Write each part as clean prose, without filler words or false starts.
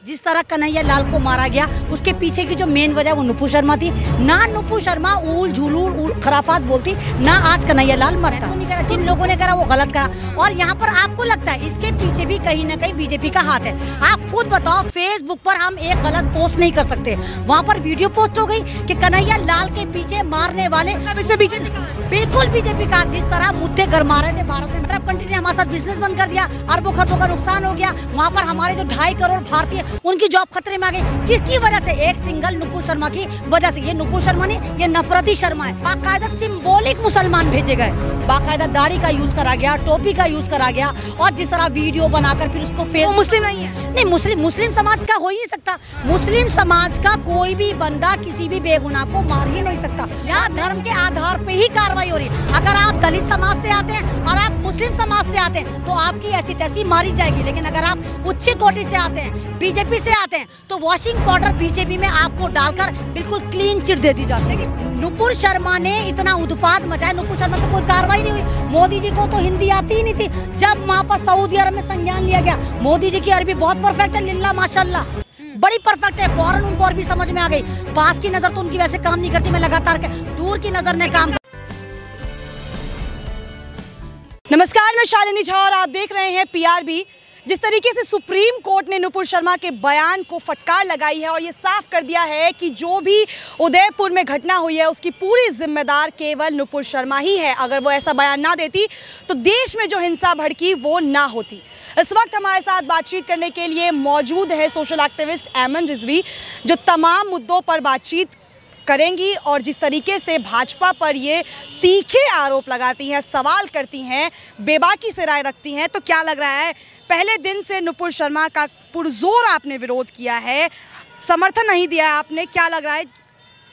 जिस तरह कन्हैया लाल को मारा गया उसके पीछे की जो मेन वजह वो नुपुर शर्मा थी। ना नुपुर शर्मा ऊल झूलूल खराफात बोलती, ना आज कन्हैया लाल मरता। तो नहीं करा, जिन लोगों ने करा वो गलत करा। और यहाँ पर आपको लगता है इसके पीछे भी कहीं ना कहीं बीजेपी का हाथ है। आप खुद बताओ, फेसबुक पर हम एक गलत पोस्ट नहीं कर सकते, वहाँ पर वीडियो पोस्ट हो गई कि कन्हैया लाल के पीछे मारने वाले बीजेपी का, बिल्कुल बीजेपी का। जिस तरह मुद्दे गरमा रहे थे भारत में, अरब कंट्री ने हमारे साथ बिजनेस बंद कर दिया, अरबों खरबों का नुकसान हो गया। वहाँ पर हमारे जो 2.5 करोड़ भारतीय, उनकी जॉब खतरे में आ गई। किसकी वजह से? एक सिंगल नुपुर शर्मा की वजह से। ये नुपुर शर्मा नहीं, ये नफरती शर्मा है। बाकायदा सिंबॉलिक मुसलमान भेजे गए, बाकायदा दाढ़ी का यूज करा गया, टोपी का यूज करा गया, और जिस तरह वीडियो बनाकर फिर उसको फेस। मुस्लिम नहीं है, नहीं मुस्लिम समाज का हो ही नहीं सकता। मुस्लिम समाज का कोई भी बंदा किसी भी बेगुनाह को मार ही नहीं सकता। यहाँ धर्म के आधार पे ही कार्रवाई हो रही है। अगर आप दलित समाज से आते हैं और आप मुस्लिम समाज से आते हैं तो आपकी ऐसी तैसी मारी जाएगी। लेकिन अगर आप उच्च कोटि से आते हैं, बीजेपी से आते हैं, तो वॉशिंग पाउडर बीजेपी में आपको डालकर बिल्कुल क्लीन चिट दे दी जाती है। नुपुर शर्मा ने इतना उत्पाद मचाया, नुपुर शर्मा पे कोई कार्रवाई नहीं हुई। मोदी जी को तो हिंदी आती ही नहीं थी। जब वहाँ पर सऊदी अरब में संज्ञान लिया गया, मोदी जी की अरबी बहुत परफेक्ट है, लिल्ला माशाल्लाह बड़ी परफेक्ट है। फौरन उनको अरबी समझ में आ गई। पास की नजर तो उनकी वैसे काम नहीं करती, मैं लगातार दूर की नजर ने काम। नमस्कार, मैं शालिनी झा और आप देख रहे हैं PRB। जिस तरीके से सुप्रीम कोर्ट ने नुपुर शर्मा के बयान को फटकार लगाई है और ये साफ कर दिया है कि जो भी उदयपुर में घटना हुई है उसकी पूरी जिम्मेदार केवल नुपुर शर्मा ही है। अगर वो ऐसा बयान ना देती तो देश में जो हिंसा भड़की वो ना होती। इस वक्त हमारे साथ बातचीत करने के लिए मौजूद है सोशल एक्टिविस्ट ऐमन रिजवी, जो तमाम मुद्दों पर बातचीत करेंगी और जिस तरीके से भाजपा पर ये तीखे आरोप लगाती हैं, सवाल करती हैं, बेबाकी से राय रखती हैं। तो क्या लग रहा है, पहले दिन से नुपुर शर्मा का पुरजोर आपने विरोध किया है, समर्थन नहीं दिया है आपने, क्या लग रहा है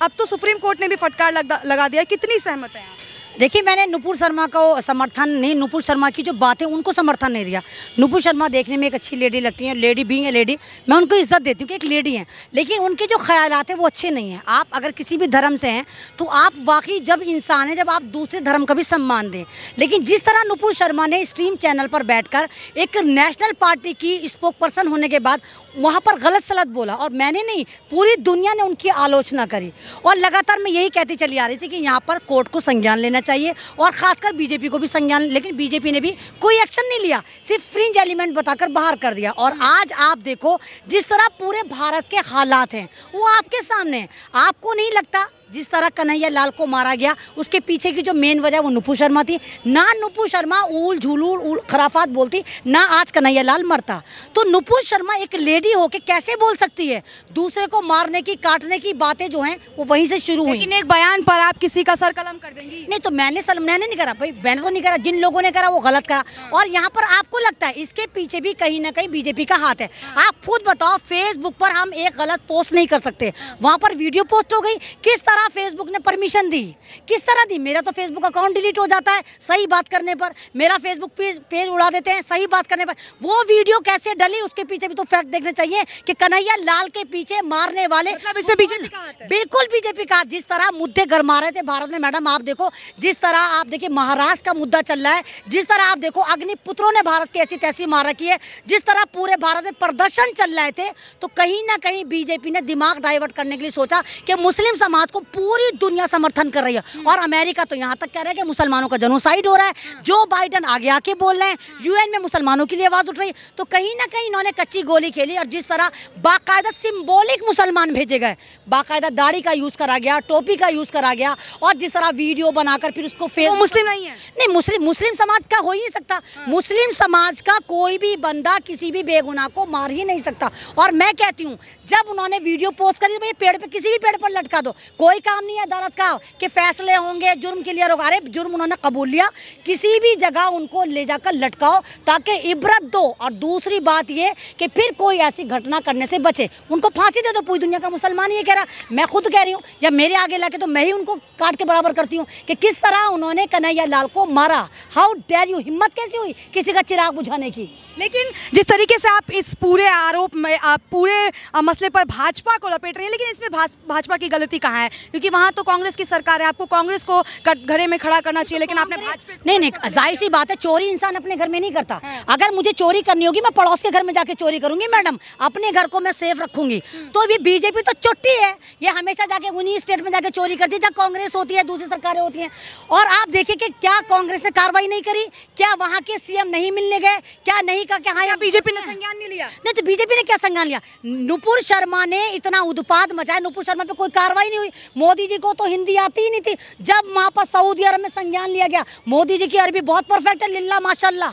अब तो सुप्रीम कोर्ट ने भी फटकार लगा दिया, कितनी सहमत है आप? देखिए, मैंने नुपुर शर्मा को समर्थन नहीं, नुपुर शर्मा की जो बातें उनको समर्थन नहीं दिया। नुपुर शर्मा देखने में एक अच्छी लेडी लगती है, लेडी बीइंग ए लेडी, मैं उनको इज्जत देती हूँ कि एक लेडी हैं, लेकिन उनके जो ख्यालात हैं वो अच्छे नहीं हैं। आप अगर किसी भी धर्म से हैं तो आप वाकई जब इंसान हैं, जब आप दूसरे धर्म का भी सम्मान दें। लेकिन जिस तरह नुपुर शर्मा ने स्ट्रीम चैनल पर बैठकर एक नेशनल पार्टी की स्पोक पर्सन होने के बाद वहाँ पर गलत सलत बोला, और मैंने नहीं, पूरी दुनिया ने उनकी आलोचना करी, और लगातार मैं यही कहती चली आ रही थी कि यहाँ पर कोर्ट को संज्ञान लेना चाहिए और खासकर बीजेपी को भी संज्ञान। लेकिन बीजेपी ने भी कोई एक्शन नहीं लिया, सिर्फ फ्रिंज एलिमेंट बताकर बाहर कर दिया। और आज आप देखो जिस तरह पूरे भारत के हालात हैं वो आपके सामने हैं। आपको नहीं लगता जिस तरह कन्हैया लाल को मारा गया उसके पीछे की जो मेन वजह वो नुपुर शर्मा थी? ना नुपुर शर्मा ऊल झूलूल खराफात बोलती, ना आज कन्हैया लाल मरता। तो नुपुर शर्मा एक लेडी होके कैसे बोल सकती है? दूसरे को मारने की, काटने की बातें जो हैं वो वहीं से शुरू हुई। लेकिन एक बयान पर आप किसी का सर कलम कर देंगी? नहीं, तो मैंने नहीं करा भाई, मैंने तो नहीं करा, जिन लोगों ने करा वो गलत करा। और यहाँ पर आपको लगता है इसके पीछे भी कहीं ना कहीं बीजेपी का हाथ है। आप खुद बताओ, फेसबुक पर हम एक गलत पोस्ट नहीं कर सकते, वहाँ पर वीडियो पोस्ट हो गई। किस तरह फेसबुक ने परमिशन दी? किस तरह दी? मेरा तो फेसबुक अकाउंट डिलीट हो जाता है सही बात करने पर, मेरा फेसबुक पेज उड़ा देते हैं सही बात करने पर। वो वीडियो कैसे डली उसके पीछे भी तो फैक्ट देखने चाहिए कि कन्हैया लाल के पीछे मारने वाले, मतलब इससे बीजेपी का हाथ है? बिल्कुल बीजेपी का। जिस तरह मुद्दे गरमा रहे थे भारत में, मैडम आप देखो, जिस तरह आप देखिए महाराष्ट्र का मुद्दा चल रहा है, जिस तरह आप देखो अग्निपुत्रों ने भारत की ऐसी तैसी मार रखी है, जिस तरह पूरे भारत में प्रदर्शन चल रहे थे, तो कहीं ना कहीं बीजेपी ने दिमाग डाइवर्ट करने के लिए सोचा कि मुस्लिम समाज को पूरी दुनिया समर्थन कर रही है। और अमेरिका तो यहाँ तक कह रहा है कि मुसलमानों का जेनोसाइड हो रहा है। जो बाइडन आगे आके बोल रहे हैं, यूएन में मुसलमानों के लिए आवाज उठ रही है। तो कहीं ना कहीं इन्होंने कच्ची गोली खेली, और जिस तरह बाकायदा सिंबॉलिक मुसलमान भेजे गए, बाकायदा दाढ़ी का यूज करा गया, टोपी का यूज करा गया, और जिस तरह वीडियो बनाकर फिर उसको मुस्लिम नहीं है, नहीं मुस्लिम समाज का हो ही नहीं सकता। मुस्लिम समाज का कोई भी बंदा किसी भी बेगुनाह को मार ही नहीं सकता। और मैं कहती हूँ, जब उन्होंने वीडियो पोस्ट करी, भाई पेड़ पे, किसी भी पेड़ पर लटका दो, कोई काम नहीं है अदालत का कि फैसले होंगे, जुर्म क्लियर होगा। अरे जुर्म उन्होंने कबूल लिया, किसी भी जगह उनको ले जाकर लटकाओ ताकि इबरत दो। और दूसरी बात ये कि फिर कोई ऐसी घटना करने से बचे, उनको फांसी दे दो। पूरी दुनिया का मुसलमान ये कह रहा, मैं खुद कह रही हूँ, जब मेरे आगे लाके तो मैं ही उनको काट के बराबर करती हूँ कि किस तरह उन्होंने कन्हैया लाल को मारा। हाउ डेयर यू, हिम्मत कैसी हुई किसी का चिराग बुझाने की? लेकिन जिस तरीके से आप इस पूरे आरोप में, आप पूरे मसले पर भाजपा को लपेट रही है, लेकिन इसमें भाजपा की गलती कहाँ है? क्योंकि वहाँ तो कांग्रेस की सरकार है, आपको कांग्रेस को घरे में खड़ा करना चाहिए, लेकिन आपने भाजपा। नहीं, जाहिर सी बात है, चोरी इंसान अपने घर में नहीं करता। अगर मुझे चोरी करनी होगी मैं पड़ोस के घर में जाके चोरी करूंगी मैडम, अपने घर को मैं सेफ रखूंगी। तो ये बीजेपी तो चुट्टी है, ये हमेशा जाके उन्हीं स्टेट में जाके चोरी करती है जहाँ कांग्रेस होती है, दूसरी सरकारें होती हैं। और आप देखिए कि क्या कांग्रेस ने कार्रवाई नहीं करी, क्या वहाँ के सीएम नहीं मिलने गए, क्या नहीं कहा कि हाँ यहाँ बीजेपी ने संज्ञान नहीं लिया। नहीं तो बीजेपी ने क्या संज्ञान लिया? नुपुर शर्मा ने इतना उत्पाद मचाया, नुपुर शर्मा पे कोई कार्रवाई नहीं हुई। मोदी जी को तो हिंदी आती ही नहीं थी, जब वहाँ पर सऊदी अरब में संज्ञान लिया गया। मोदी जी की अरबी बहुत परफेक्ट है, लिल्ला माशाल्लाह,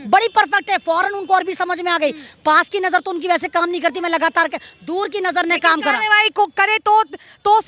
बड़ी परफेक्ट है, फौरन उनको अरबी समझ में आ गई। पास की नजर तो उनकी वैसे काम नहीं करती, मैं लगातार दूर की नजर ने काम करा। कार्रवाई को करे तो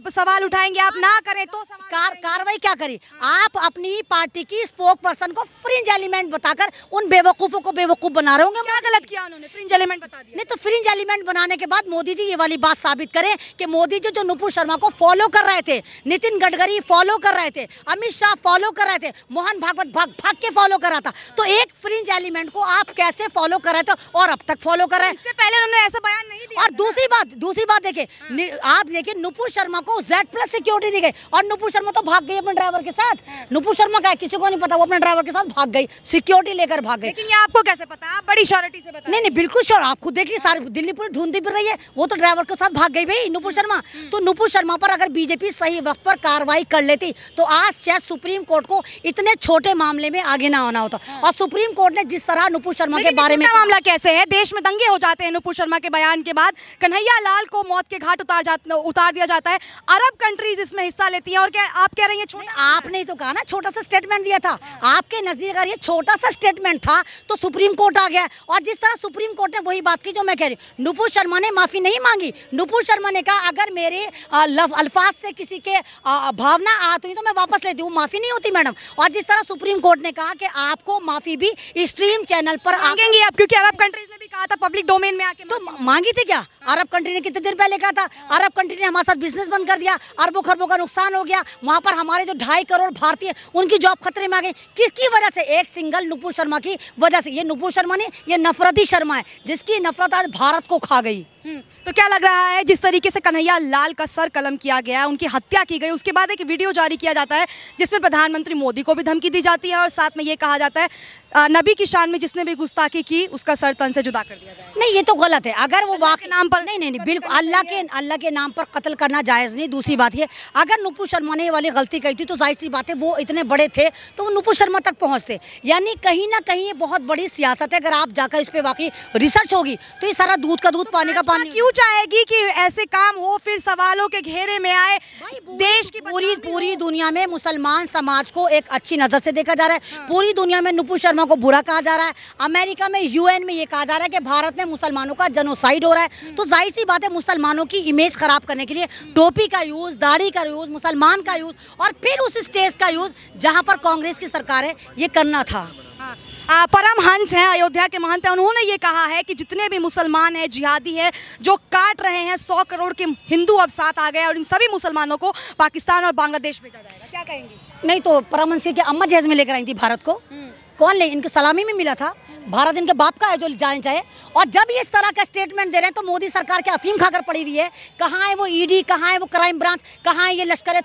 सवाल उठाएंगे, आप ना करें तो कार्रवाई क्या करी? आप अपनी ही पार्टी की स्पोक पर्सन को फ्रिंज एलिमेंट बताकर उन बेवकूफों को बेवकूफ बना रहे होंगे। क्या गलत किया उन्होंने? फ्रिंज एलिमेंट बता दिया। नहीं तो फ्रिंज एलिमेंट बनाने के बाद मोदी जी ये वाली बात साबित करें कि मोदी जी जो नुपुर शर्मा को फॉलो कर रहे थे, नितिन गडकरी फॉलो कर रहे थे, अमित शाह फॉलो कर रहे थे, मोहन भागवत भाग के फॉलो कर रहा था, तो एक फ्रिंज एलिमेंट को आप कैसे फॉलो कर रहे थे और अब तक फॉलो कर रहे हैं? इससे पहले उन्होंने ऐसा बयान नहीं दिया। और दूसरी बात देखिए, आप देखिए नुपुर शर्मा को Z+ सिक्योरिटी दी गई और नुपुर शर्मा तो भाग गई अपने ड्राइवर के साथ। नुपुर शर्मा का किसी को नहीं पता, वो अपने ड्राइवर के साथ भाग गई, सिक्योरिटी लेकर भाग गई। लेकिन ये आपको कैसे पता? आप बड़ी श्योरिटी से बता। नहीं, बिल्कुल श्योर, आप खुद देखिए, सारी दिल्ली पूरी ढूंढती फिर रही है, वो तो ड्राइवर के साथ भाग गई भाई नुपुर शर्मा। तो नुपुर शर्मा पर अगर बीजेपी सही वक्त पर कार्रवाई कर लेती तो आज शायद सुप्रीम कोर्ट को इतने छोटे मामले में आगे ना आना होता। और सुप्रीम कोर्ट ने जिस तरह नुपुर शर्मा के बारे में, मामला कैसे है, देश में दंगे हो जाते हैं नुपुर शर्मा के बयान के बाद, कन्हैया लाल को मौत के घाट उतार दिया जाता है, अरब कंट्रीज इसमें हिस्सा लेती हैं, और क्या आप कह रही हैं छोटा? आपने तो कहा ना छोटा सा स्टेटमेंट दिया था, आपके नजदीक अगर ये छोटा सा स्टेटमेंट था तो सुप्रीम कोर्ट आ गया। और जिस तरह सुप्रीम कोर्ट ने वही बात की जो मैं कह रही हूँ, नुपुर शर्मा ने माफी नहीं मांगी। नुपुर शर्मा ने कहा अगर मेरे अल्फाज से किसी के भावना आहत हुई तो मैं वापस लेती हूँ, माफी नहीं होती मैडम। और जिस तरह सुप्रीम कोर्ट ने कहा कि आपको माफी भी स्ट्रीम चैनल पर मांगेंगे आप, क्योंकि अरब कंट्रीज ने भी कहा था पब्लिक डोमेन में आके, तो मांगी थी क्या? अरब कंट्री ने कितने दिन पहले कहा था, अरब कंट्री ने हमारे साथ बिजनेस बंद कर दिया, अरबों खरबों का नुकसान हो गया, वहां पर हमारे जो 2.5 करोड़ भारतीय उनकी जॉब खतरे में आ गई। किसकी वजह से? एक सिंगल नुपुर शर्मा की वजह से। ये नुपुर शर्मा नहीं, ये नफरती शर्मा है, जिसकी नफरत आज भारत को खा गई। तो क्या लग रहा है, जिस तरीके से कन्हैया लाल का सर कलम किया गया, उनकी हत्या की गई, उसके बाद एक वीडियो जारी किया जाता है जिसमें प्रधानमंत्री मोदी को भी धमकी दी जाती है और साथ में ये कहा जाता है नबी की शान में जिसने भी गुस्ताखी की उसका सर तन से जुदा कर दिया जाए। नहीं, ये तो गलत है। अगर वो वाकई नाम पर नहीं बिल्कुल अल्लाह के नाम पर कत्ल करना जायज़ नहीं। दूसरी बात ये, अगर नुपुर शर्मा ने ये वाली गलती कही थी तो जाहिर सी बात है वो इतने बड़े थे तो वो नुपुर शर्मा तक पहुँचते। यानी कहीं ना कहीं ये बहुत बड़ी सियासत है। अगर आप जाकर इस पर वाकई रिसर्च होगी तो ये सारा दूध का दूध पानी का पानी। क्यों चाहेगी कि ऐसे काम हो, फिर सवालों के घेरे में आए? देश की पूरी दुनिया में मुसलमान समाज को एक अच्छी नज़र से देखा जा रहा है। पूरी दुनिया में नुपुर शर्मा को बुरा कहा जा रहा है। अमेरिका में UN में ये कहा जा रहा है कि भारत में मुसलमानों का जेनोसाइड हो रहा है। तो जाहिर सी बात है मुसलमानों की इमेज खराब करने के लिए टोपी का यूज़, दाढ़ी का यूज़, मुसलमान का यूज़ और फिर उस स्टेज का यूज़ जहाँ पर कांग्रेस की सरकार है, ये करना था। परमहंस हैं, अयोध्या के महंत हैं, उन्होंने ये कहा है कि जितने भी मुसलमान हैं, जिहादी हैं, जो काट रहे हैं, 100 करोड़ के हिंदू अब साथ आ गए और इन सभी मुसलमानों को पाकिस्तान और बांग्लादेश भेजा जाएगा। क्या कहेंगी? नहीं तो परमहंस के अम्मा जहेज में लेकर आई थी भारत को, कौन ले? इनकी सलामी में मिला था। भारत इनके बाप का है जो जाने चाहे। और जब ये इस तरह का स्टेटमेंट दे रहे हैं तो मोदी सरकार के अफीम खाकर पड़ी हुई है। कहाँ है वो ED, कहाँ है वो क्राइम ब्रांच, कहाँ है ये लश्कर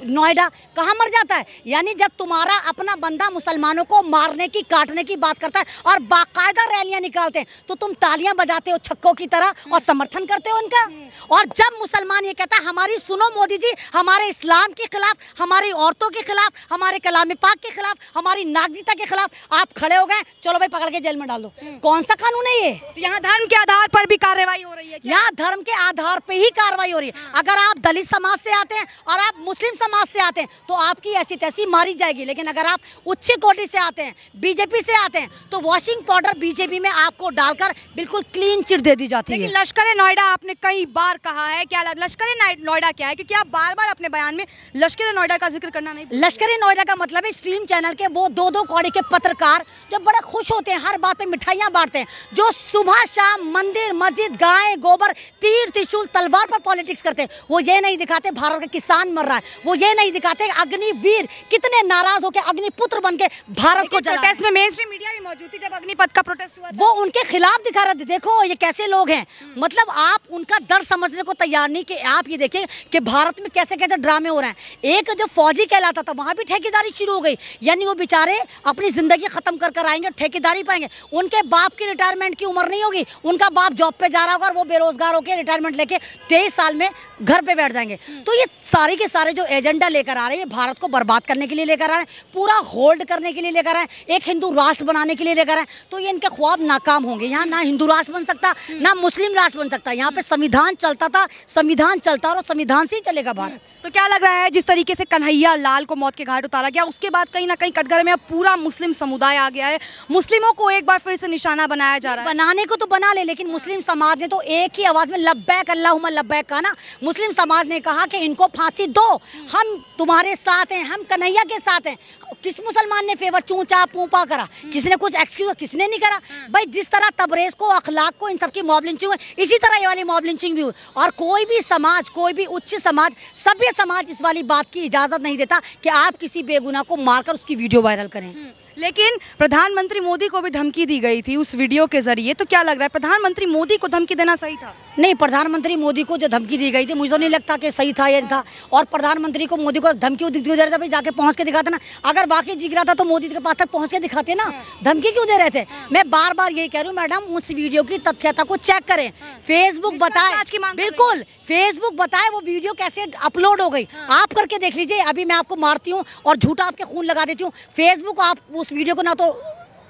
नोएडा, कहाँ मर जाता है? यानी जब तुम्हारा अपना बंदा मुसलमानों को मारने की, काटने की बात करता है और बाकायदा रैलियां निकालते हैं तो तुम तालियां बजाते हो छक्कों की तरह और समर्थन करते हो उनका। और जब मुसलमान ये कहता है हमारी सुनो मोदी जी, हमारे इस्लाम के खिलाफ, हमारी औरतों के खिलाफ, हमारे कलाम पाक के खिलाफ, हमारी नागरिकता के खिलाफ, आप खड़े हो गए, चलो भाई पकड़ के जेल में डाल दो। कौन सा कानून है ये? यहाँ धर्म के आधार पर भी कार्रवाई हो रही है। यहाँ धर्म के आधार पे ही कार्रवाई हो रही है। अगर आप दलित समाज से आते हैं और आप मुस्लिम समाज से आते हैं तो आपकी ऐसी तैसी मारी जाएगी। लेकिन अगर आप उच्च कोटि से आते हैं, बीजेपी से आते हैं, तो वॉशिंग पाउडर बीजेपी में आपको डालकर बिल्कुल क्लीन चिट दे दी जाती है। लश्कर नोएडा आपने कई बार कहा है, क्या लश्कर नोएडा क्या है? क्योंकि आप बार बार अपने बयान में लश्कर नोएडा का जिक्र करना नहीं। लश्कर नोएडा का मतलब है स्ट्रीम चैनल के वो 2-2 कौड़ी के पत्रकार जो बड़े खुश होते हैं, हर बात में मिठाइयाँ बांटते हैं, जो सुबह शाम मंदिर मस्जिद, गाय, गोबर, तीर, त्रिशूल, तलवार पर पॉलिटिक्स करते हैं। वो ये नहीं दिखाते भारत का किसान मर रहा है, वो ये नहीं दिखाते अग्निवीर कितने नाराज होकर अग्निपुत्र बन के भारत को प्रोटेस्ट में मेन स्ट्रीम मीडिया भी मौजूद थी जब अग्निपथ का प्रोटेस्ट हुआ था। वो उनके खिलाफ दिखा रहे थे। देखो ये कैसे लोग हैं, मतलब आप उनका दर्द समझने को तैयार नहीं कि आप ये देखिए कि भारत में कैसे कैसे ड्रामे हो रहे हैं। एक जो फौजी कहलाता था वहां भी ठेकेदारी शुरू हो गई, यानी वो बेचारे अपनी जिंदगी खत्म कर आएंगे, ठेकेदारी पाएंगे। उनके बाप की रिटायरमेंट की उम्र नहीं होगी, उनका बाप जॉब पे जा रहा होगा और वो बेरोजगार होकर रिटायरमेंट लेके 23 साल में घर पे बैठ जाएंगे। तो ये सारे के सारे जो एजेंडा लेकर आ रहे हैं भारत को बर्बाद करने के लिए लेकर आ रहे हैं, पूरा होल्ड करने के लिए लेकर आए, एक हिंदू राष्ट्र बनाने के लिए लेकर आए। तो ये इनके ख्वाब नाकाम होंगे। यहाँ ना हिंदू राष्ट्र बन सकता, ना मुस्लिम राष्ट्र बन सकता। यहाँ पे संविधान चलता था, संविधान चलता और संविधान से ही चलेगा भारत। तो क्या लग रहा है जिस तरीके से कन्हैया लाल को मौत के घाट उतारा गया, उसके बाद कहीं ना कहीं कटघरे में अब पूरा मुस्लिम समुदाय आ गया है, मुस्लिमों को एक बार फिर से निशाना बनाया जा रहा है। बनाने को तो बना ले, लेकिन मुस्लिम समाज ने तो एक ही आवाज में लब्बैक अल्लाहुम्मा लब्बैक कहा ना। मुस्लिम समाज ने कहा कि इनको फांसी दो, हम तुम्हारे साथ हैं, हम कन्हैया के साथ हैं। किस मुसलमान ने फेवर चूंचा पूपा करा? किसने कुछ एक्सक्यूज किसने नहीं करा भाई। जिस तरह तबरेज को, अखलाक को, इन सबकी मॉब लिंचिंग हुई, इसी तरह ये वाली मॉब लिंचिंग भी हुई। और कोई भी समाज, कोई भी उच्च समाज, सभ्य समाज इस वाली बात की इजाजत नहीं देता कि आप किसी बेगुनाह को मारकर उसकी वीडियो वायरल करें। लेकिन प्रधानमंत्री मोदी को भी धमकी दी गई थी उस वीडियो के जरिए, तो क्या लग रहा है प्रधानमंत्री मोदी को धमकी देना सही था? नहीं, प्रधानमंत्री मोदी को जो धमकी दी गई थी मुझे तो नहीं लगता कि सही था ये था। और प्रधानमंत्री को मोदी को धमकी दे रहा था भाई जाके पहुंच के दिखाते ना। अगर वाकई जिगरा था तो मोदी के पास तक पहुंच के दिखाते ना, धमकी क्यों दे रहे थे? मैं बार बार यही कह रही हूँ मैडम, उस वीडियो की तथ्यता को चेक करें। फेसबुक बताए, बिल्कुल फेसबुक बताए वो वीडियो कैसे अपलोड हो गई, आप करके देख लीजिए। अभी मैं आपको मारती हूँ और झूठा आपके खून लगा देती हूँ, फेसबुक आप उस वीडियो को ना तो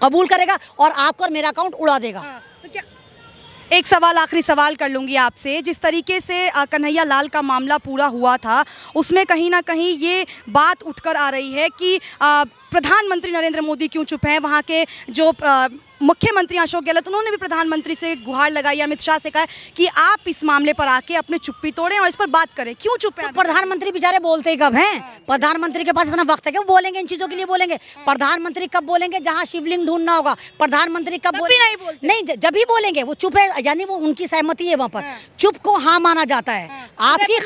कबूल करेगा और आपको और मेरा अकाउंट उड़ा देगा। तो क्या एक सवाल, आखिरी सवाल कर लूँगी आपसे, जिस तरीके से कन्हैया लाल का मामला पूरा हुआ था उसमें कहीं ना कहीं ये बात उठकर आ रही है कि प्रधानमंत्री नरेंद्र मोदी क्यों चुप हैं। वहाँ के जो मुख्यमंत्री अशोक गहलोत, उन्होंने भी प्रधानमंत्री से गुहार लगाई, अमित शाह से कहा कि आप इस मामले पर आके अपने चुप्पी तोड़ें और इस पर बात करें। क्यों चुप है? तो प्रधानमंत्री बेचारे बोलते ही कब हैं? प्रधानमंत्री के पास इतना वक्त है कि वो बोलेंगे, इन चीजों के लिए बोलेंगे? प्रधानमंत्री कब बोलेंगे? जहां शिवलिंग ढूंढना होगा। प्रधानमंत्री कब बोलेंगे? नहीं, जब भी बोलेंगे वो चुप है, यानी वो उनकी सहमति है वहाँ पर। चुप को हाँ माना जाता है। आपकी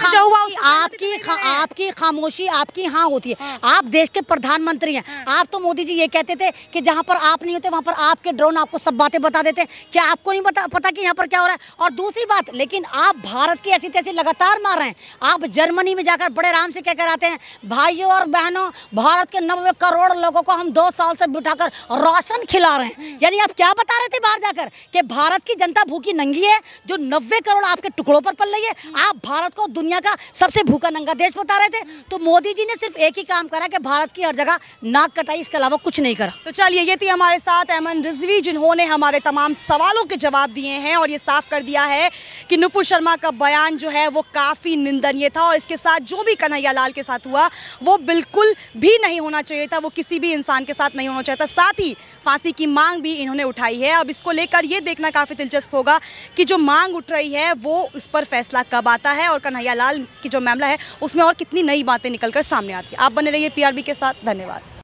खामोशी आपकी हाँ होती है। आप देश के प्रधानमंत्री हैं। आप तो मोदी जी ये कहते थे कि जहाँ पर आप नहीं होते वहाँ पर आपके ड्रोन आपको सब बातें बता देते हैं। क्या आपको नहीं पता कि यहाँ पर क्या हो रहा है? और दूसरी बात, लेकिन आप भारत की ऐसी तैसी लगातार मार रहे हैं। आप जर्मनी में जाकर बड़े आराम से कहकर आते हैं, भाइयों और बहनों, भारत के 90 करोड़ लोगों को हम 2 साल से बिठाकर राशन खिला रहे हैं। यानी आप क्या बता रहे थे बाहर जाकर कि भारत की जनता भूखी नंगी है, जो 90 करोड़ आपके टुकड़ों पर पल रही है। आप भारत को दुनिया का सबसे भूखा नंगा देश बता रहे थे। तो मोदी जी ने सिर्फ एक ही काम करा कि भारत की हर जगह नाक कटाई, इसके अलावा कुछ नहीं करा। तो चलिए, ये थी हमारे साथ ऐमन रिजवी, जिन्होंने हमारे तमाम सवालों के जवाब दिए हैं और ये साफ कर दिया है कि नुपुर शर्मा का बयान जो है वो काफ़ी निंदनीय था और इसके साथ जो भी कन्हैया लाल के साथ हुआ वो बिल्कुल भी नहीं होना चाहिए था, वो किसी भी इंसान के साथ नहीं होना चाहिए था। साथ ही फांसी की मांग भी इन्होंने उठाई है। अब इसको लेकर ये देखना काफ़ी दिलचस्प होगा कि जो मांग उठ रही है वो इस पर फैसला कब आता है और कन्हैया लाल की जो मामला है उसमें और कितनी नई बातें निकल कर सामने आती है। आप बने रहिए PRB के साथ। धन्यवाद।